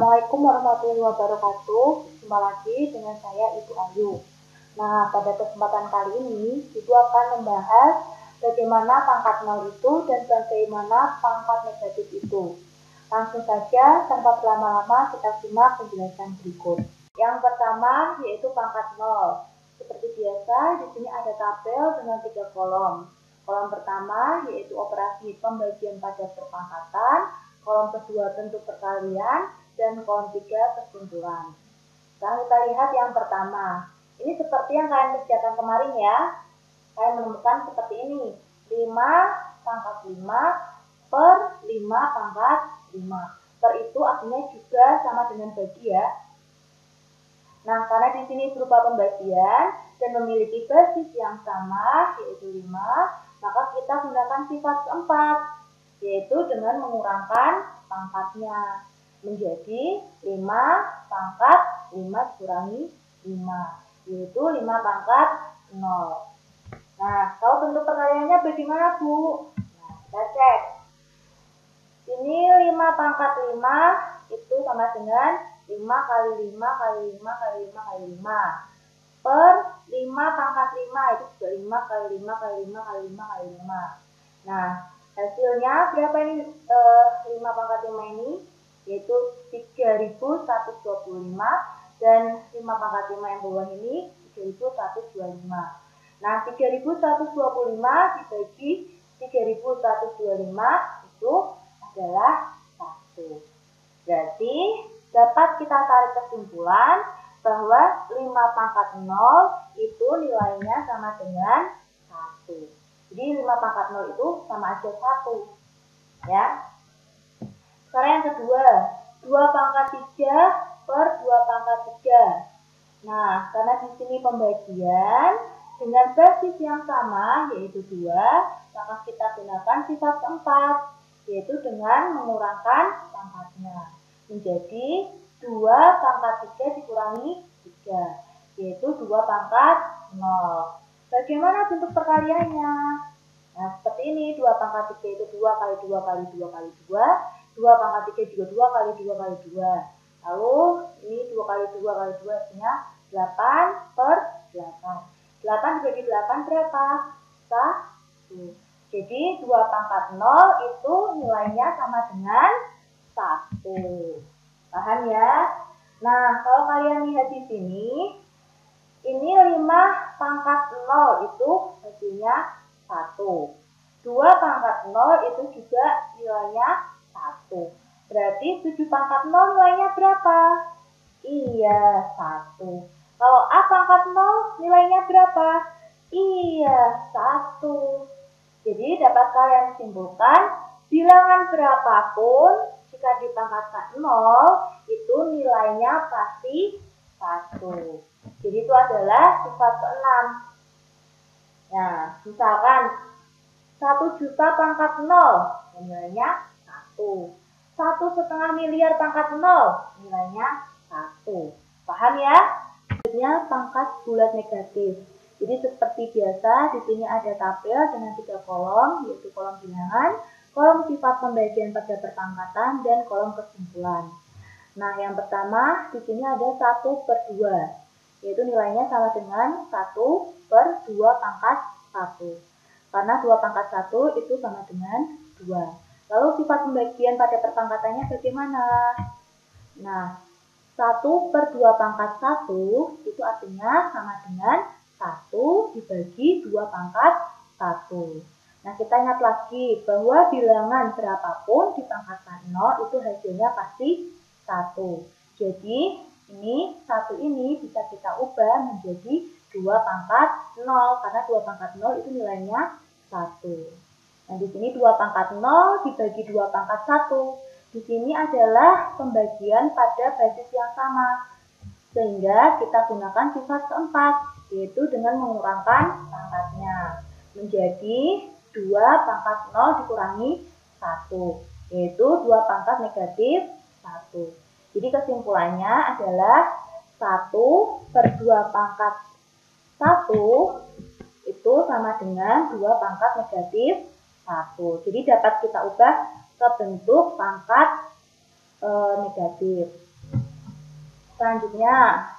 Assalamualaikum warahmatullahi wabarakatuh. Jumpa lagi dengan saya Ibu Ayu. Nah, pada kesempatan kali ini Ibu akan membahas bagaimana pangkat 0 itu dan bagaimana pangkat negatif itu. Langsung saja tanpa berlama-lama kita simak penjelasan berikut. Yang pertama yaitu pangkat 0. Seperti biasa, di sini ada tabel dengan 3 kolom. Kolom pertama yaitu operasi pembagian pada perpangkatan, kolom kedua bentuk perkalian, dan kolom 3 kesimpulan. Sekarang kita lihat yang pertama. Ini seperti yang kalian kerjakan kemarin ya. Kalian menemukan seperti ini. 5 pangkat 5 per 5 pangkat 5. Per itu artinya juga sama dengan bagi ya. Nah, karena di sini berupa pembagian dan memiliki basis yang sama, yaitu 5, maka kita gunakan sifat keempat, yaitu dengan mengurangkan pangkatnya. Menjadi 5 pangkat 5 dikurangi 5, yaitu 5 pangkat 0. Nah, kalau bentuk perkaliannya bagaimana, Bu? Nah, kita cek. Ini 5 pangkat 5 itu sama dengan 5 kali 5 kali 5 kali 5 kali 5 per 5 pangkat 5 itu juga 5 kali 5 kali 5 kali 5 kali 5. Nah, hasilnya berapa ini 5 pangkat 5 ini? Yaitu 3125 dan 5 pangkat 5 yang bawah ini 3125. Nah, 3125 dibagi 3125 itu adalah 1. Berarti dapat kita tarik kesimpulan bahwa 5 pangkat 0 itu nilainya sama dengan 1. Jadi 5 pangkat 0 itu sama aja 1. Ya. Sekarang yang kedua, 2 pangkat 3 per 2 pangkat 3. Nah, karena di sini pembagian dengan basis yang sama yaitu 2, maka kita gunakan sifat keempat, yaitu dengan mengurangkan pangkatnya. Menjadi 2 pangkat 3 dikurangi 3, yaitu 2 pangkat 0. Bagaimana bentuk perkaliannya? Nah, seperti ini, 2 pangkat 3 itu 2 kali 2 kali 2 kali 2, 2 pangkat 3 juga 2 kali 2 kali 2. Lalu, ini 2 kali 2 kali 2 artinya 8 per 8. 8 dibagi 8 berapa? 1. Jadi 2 pangkat 0 itu nilainya sama dengan 1. Paham ya? Nah, kalau kalian lihat di sini, ini 5 pangkat 0 itu hasilnya 1. 2 pangkat 0 itu juga nilainya 1. Berarti 7 pangkat 0 nilainya berapa? Iya, 1. Kalau A pangkat 0 nilainya berapa? Iya, 1. Jadi dapat kalian simpulkan, bilangan berapapun jika dipangkatkan 0 itu nilainya pasti 1. Jadi itu adalah sifat ke-6. Nah, misalkan 1 juta pangkat 0 nilainya 1. 1,5 miliar pangkat 0 nilainya 1. Paham ya? Selanjutnya pangkat bulat negatif. Jadi seperti biasa, di sini ada tabel dengan 3 kolom, yaitu kolom bilangan, kolom sifat pembagian pada perpangkatan, dan kolom kesimpulan. Nah, yang pertama, di sini ada 1 per 2, yaitu nilainya sama dengan 1 per 2 pangkat 1. Karena 2 pangkat 1 itu sama dengan 2. Lalu sifat pembagian pada perpangkatannya bagaimana? Nah, 1 per 2 pangkat 1 itu artinya sama dengan 1 dibagi 2 pangkat 1. Nah, kita ingat lagi bahwa bilangan berapapun dipangkatkan 0 itu hasilnya pasti 1. Jadi, ini 1 ini bisa kita ubah menjadi 2 pangkat 0, karena 2 pangkat 0 itu nilainya 1. Nah, di sini 2 pangkat 0 dibagi 2 pangkat 1. Di sini adalah pembagian pada basis yang sama, sehingga kita gunakan sifat keempat, yaitu dengan mengurangkan pangkatnya. Menjadi 2 pangkat 0 dikurangi 1, yaitu 2 pangkat negatif 1. Jadi kesimpulannya adalah 1 per 2 pangkat 1 itu sama dengan 2 pangkat negatif 1. Jadi dapat kita ubah ke bentuk pangkat negatif. Selanjutnya,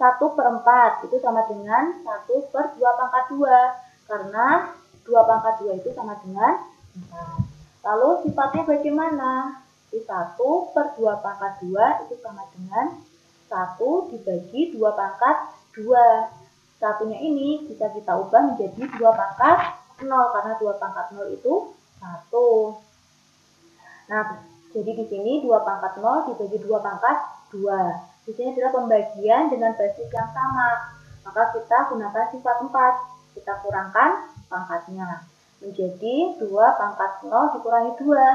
1/4 itu sama dengan 1/2 pangkat 2. Karena 2 pangkat 2 itu sama dengan 4. Lalu sifatnya bagaimana? 1/2 pangkat 2 itu sama dengan 1 dibagi 2 pangkat 2. Satunya ini bisa kita ubah menjadi 2 pangkat 0 karena 2 pangkat 0 itu 1. Nah, jadi di sini 2 pangkat 0 dibagi 2 pangkat 2. Di sini adalah pembagian dengan basis yang sama. Maka kita gunakan sifat 4. Kita kurangkan pangkatnya. Menjadi 2 pangkat 0 dikurangi 2.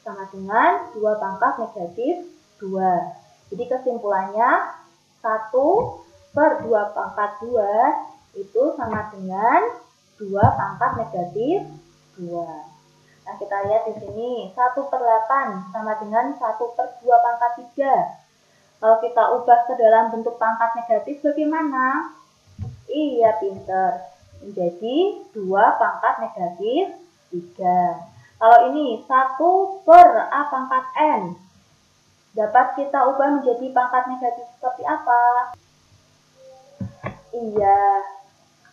Sama dengan 2 pangkat negatif 2. Jadi kesimpulannya 1/2 pangkat 2 itu sama dengan 2 pangkat negatif 2. Nah, kita lihat di sini 1/8 sama dengan 1/2 pangkat 3. Kalau kita ubah ke dalam bentuk pangkat negatif bagaimana? Iya, pinter. Menjadi 2 pangkat negatif 3. Kalau ini 1/A pangkat N. Dapat kita ubah menjadi pangkat negatif seperti apa? Iya,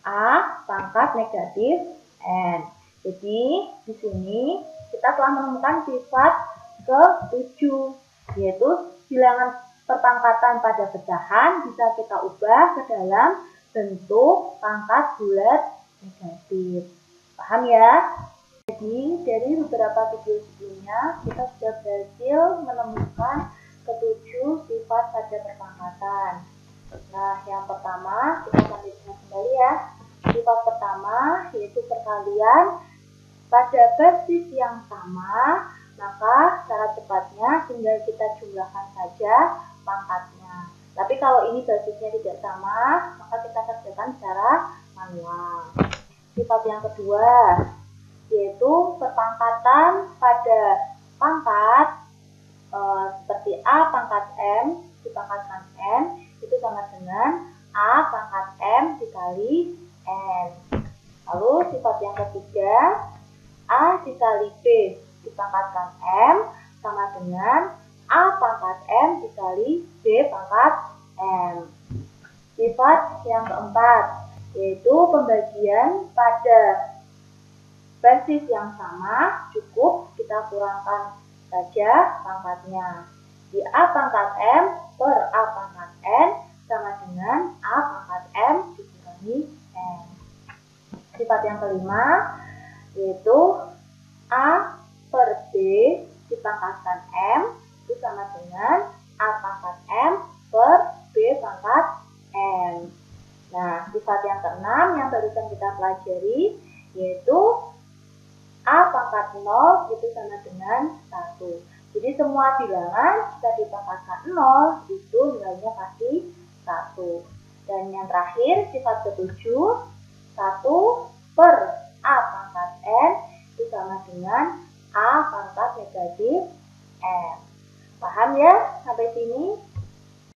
A pangkat negatif N. Jadi, di sini kita telah menemukan sifat ke-7, yaitu bilangan perpangkatan pada pecahan bisa kita ubah ke dalam bentuk pangkat bulat negatif. Paham ya? Jadi, dari beberapa video sebelumnya, kita sudah berhasil menemukan ke-7 sifat pada perpangkatan. Nah, yang pertama, kita akan lihat kembali ya. Sifat pertama, yaitu perkalian pada basis yang sama, maka cara cepatnya tinggal kita jumlahkan saja pangkatnya. Tapi kalau ini basisnya tidak sama, maka kita kerjakan secara manual. Sifat yang kedua, yaitu perpangkatan pada pangkat seperti A pangkat M dipangkatkan N itu sama dengan A pangkat M dikali N. Lalu sifat yang ketiga, A dikali B dipangkatkan M sama dengan A pangkat M dikali B pangkat M. Sifat yang keempat, yaitu pembagian pada basis yang sama, cukup kita kurangkan saja pangkatnya. Di A pangkat M per A pangkat N sama dengan A pangkat M dikurangi N. Sifat yang kelima, yaitu A per B dipangkatkan M itu sama dengan A pangkat M per B pangkat M. Nah, sifat yang keenam yang barusan kita pelajari, yaitu A pangkat 0 itu sama dengan 1. Jadi semua bilangan jika dipangkatkan 0 itu nilainya pasti 1. Dan yang terakhir sifat ke-7, 1/A pangkat N itu sama dengan A pangkat negatif